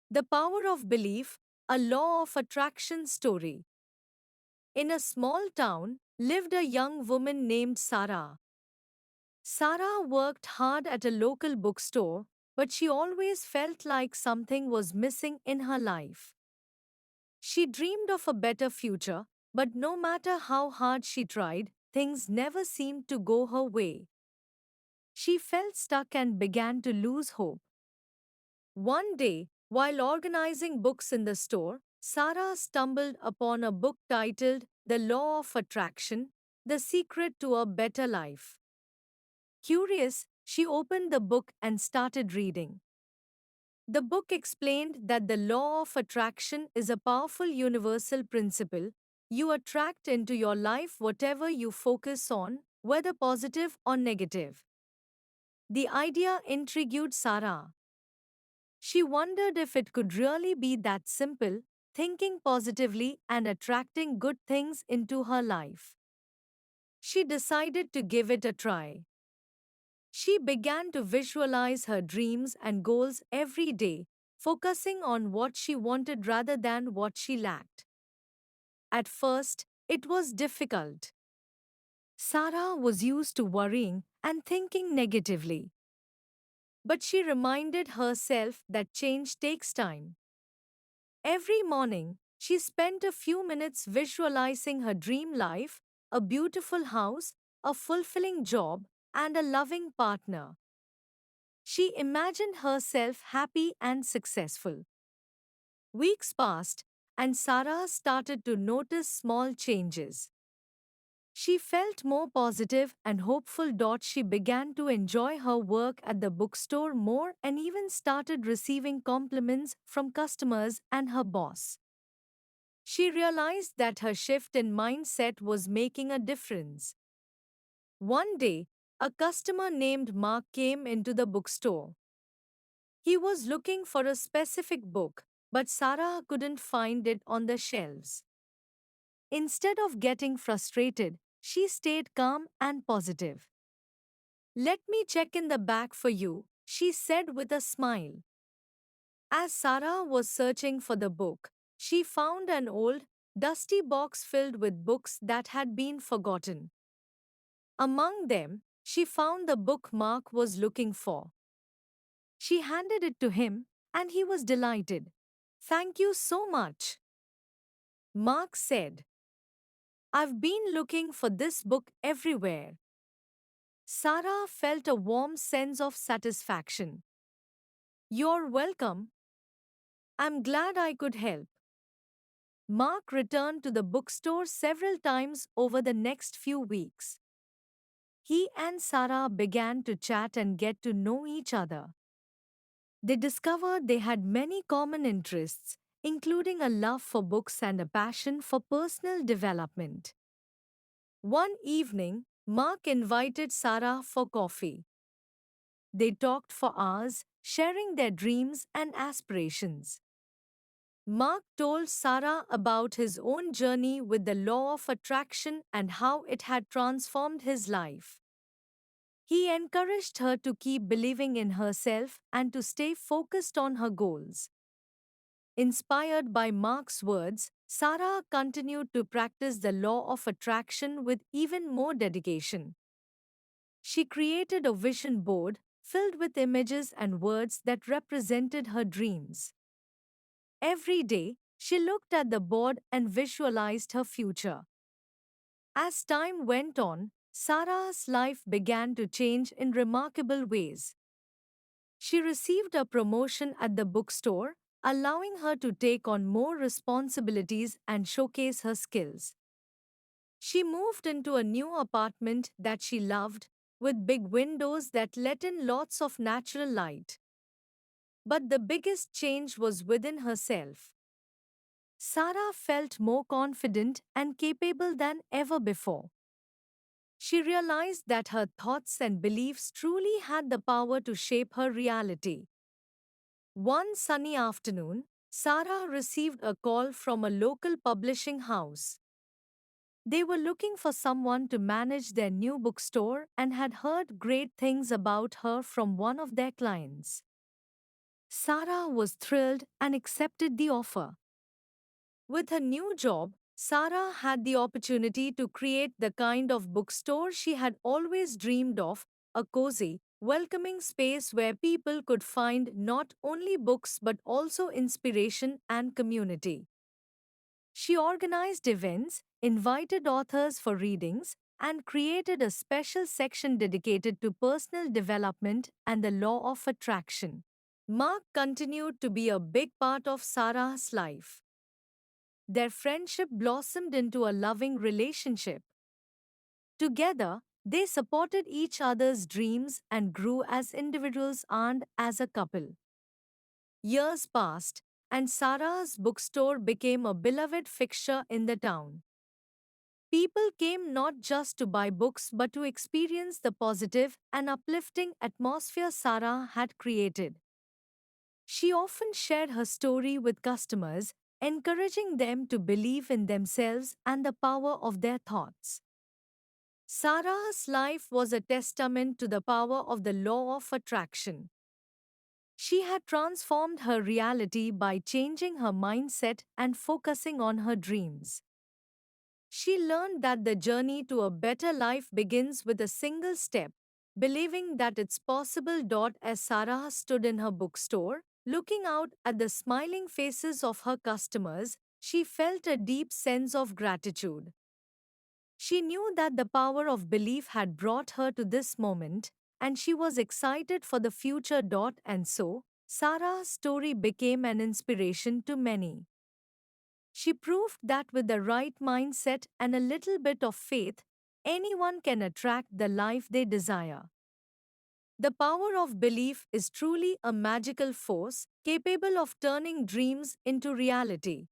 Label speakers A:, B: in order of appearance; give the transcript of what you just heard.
A: The Power of Belief, a Law of Attraction story. In a small town lived a young woman named Sarah. Sarah worked hard at a local bookstore, but she always felt like something was missing in her life. She dreamed of a better future, but no matter how hard she tried, things never seemed to go her way. She felt stuck and began to lose hope. One day, while organizing books in the store, Sarah stumbled upon a book titled The Law of Attraction, The Secret to a Better Life. Curious, she opened the book and started reading. The book explained that the law of attraction is a powerful universal principle. You attract into your life whatever you focus on, whether positive or negative. The idea intrigued Sarah. She wondered if it could really be that simple, thinking positively and attracting good things into her life. She decided to give it a try. She began to visualize her dreams and goals every day, focusing on what she wanted rather than what she lacked. At first, it was difficult. Sarah was used to worrying and thinking negatively. But she reminded herself that change takes time. Every morning, she spent a few minutes visualizing her dream life, a beautiful house, a fulfilling job, and a loving partner. She imagined herself happy and successful. Weeks passed, and Sarah started to notice small changes. She felt more positive and hopeful. She began to enjoy her work at the bookstore more and even started receiving compliments from customers and her boss. She realized that her shift in mindset was making a difference. One day, a customer named Mark came into the bookstore. He was looking for a specific book, but Sarah couldn't find it on the shelves. Instead of getting frustrated, she stayed calm and positive. Let me check in the back for you, she said with a smile. As Sarah was searching for the book, she found an old, dusty box filled with books that had been forgotten. Among them, she found the book Mark was looking for. She handed it to him, and he was delighted. Thank you so much, Mark said. I've been looking for this book everywhere. Sarah felt a warm sense of satisfaction. You're welcome. I'm glad I could help. Mark returned to the bookstore several times over the next few weeks. He and Sarah began to chat and get to know each other. They discovered they had many common interests, including a love for books and a passion for personal development. One evening, Mark invited Sarah for coffee. They talked for hours, sharing their dreams and aspirations. Mark told Sarah about his own journey with the law of attraction and how it had transformed his life. He encouraged her to keep believing in herself and to stay focused on her goals. Inspired by Mark's words, Sarah continued to practice the law of attraction with even more dedication. She created a vision board filled with images and words that represented her dreams. Every day, she looked at the board and visualized her future. As time went on, Sarah's life began to change in remarkable ways. She received a promotion at the bookstore, allowing her to take on more responsibilities and showcase her skills. She moved into a new apartment that she loved, with big windows that let in lots of natural light. But the biggest change was within herself. Sarah felt more confident and capable than ever before. She realized that her thoughts and beliefs truly had the power to shape her reality. One sunny afternoon, Sarah received a call from a local publishing house. They were looking for someone to manage their new bookstore and had heard great things about her from one of their clients. Sarah was thrilled and accepted the offer. With her new job, Sarah had the opportunity to create the kind of bookstore she had always dreamed of, a cozy, welcoming space where people could find not only books but also inspiration and community. She organized events, invited authors for readings, and created a special section dedicated to personal development and the law of attraction. Mark continued to be a big part of Sarah's life. Their friendship blossomed into a loving relationship. Together, they supported each other's dreams and grew as individuals and as a couple. Years passed, and Sarah's bookstore became a beloved fixture in the town. People came not just to buy books but to experience the positive and uplifting atmosphere Sarah had created. She often shared her story with customers, encouraging them to believe in themselves and the power of their thoughts. Sarah's life was a testament to the power of the law of attraction. She had transformed her reality by changing her mindset and focusing on her dreams. She learned that the journey to a better life begins with a single step, believing that it's possible. As Sarah stood in her bookstore, looking out at the smiling faces of her customers, she felt a deep sense of gratitude. She knew that the power of belief had brought her to this moment, and she was excited for the future. And so, Sarah's story became an inspiration to many. She proved that with the right mindset and a little bit of faith, anyone can attract the life they desire. The power of belief is truly a magical force capable of turning dreams into reality.